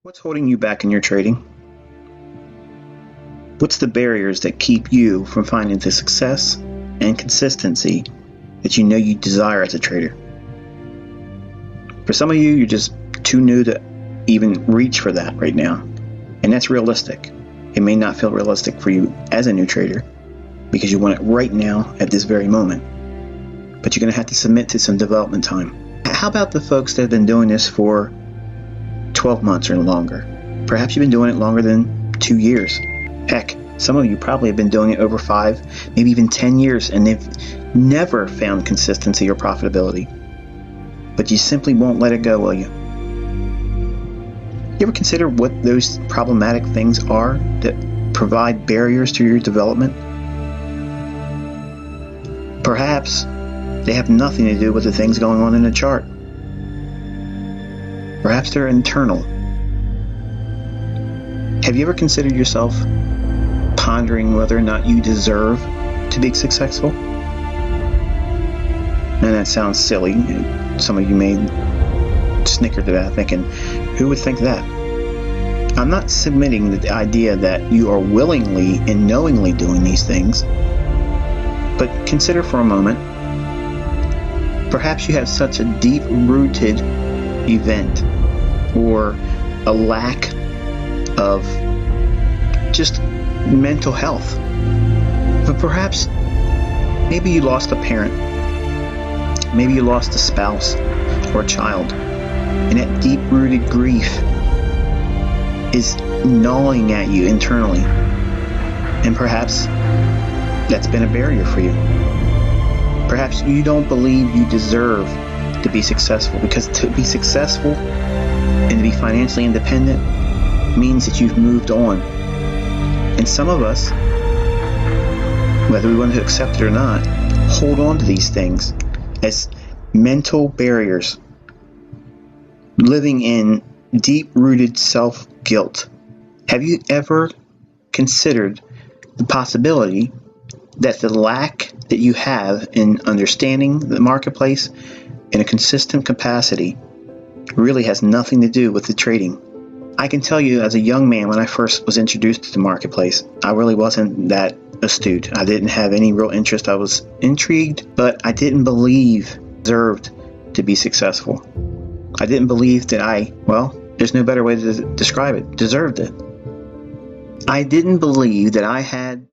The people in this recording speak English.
What's holding you back in your trading? What's the barriers that keep you from finding the success and consistency that you know you desire as a trader? For some of you, you're just too new to even reach for that right now. And that's realistic. It may not feel realistic for you as a new trader because you want it right now at this very moment. But you're going to have to submit to some development time. How about the folks that have been doing this for 12 months or longer? Perhaps you've been doing it longer than 2 years. Heck, some of you probably have been doing it over 5, maybe even 10 years, and they've never found consistency or profitability. But you simply won't let it go, will you? You ever consider what those problematic things are that provide barriers to your development? Perhaps they have nothing to do with the things going on in the chart. Perhaps they're internal. Have you ever considered yourself pondering whether or not you deserve to be successful? And that sounds silly. Some of you may snicker to that, thinking, who would think that? I'm not submitting the idea that you are willingly and knowingly doing these things, but consider for a moment, perhaps you have such a deep-rooted event or a lack of just mental health. But perhaps maybe you lost a parent, maybe you lost a spouse or a child, and that deep-rooted grief is gnawing at you internally, and perhaps that's been a barrier for you. Perhaps you don't believe you deserve to be successful, because to be successful and to be financially independent means that you've moved on. And some of us, whether we want to accept it or not, hold on to these things as mental barriers, living in deep-rooted self-guilt. Have you ever considered the possibility that the lack that you have in understanding the marketplace in a consistent capacity really has nothing to do with the trading? I can tell you, as a young man, when I first was introduced to the marketplace, I really wasn't that astute. I didn't have any real interest. I was intrigued, but I didn't believe I deserved to be successful. I didn't believe that there's no better way to describe it, deserved it. I didn't believe that I had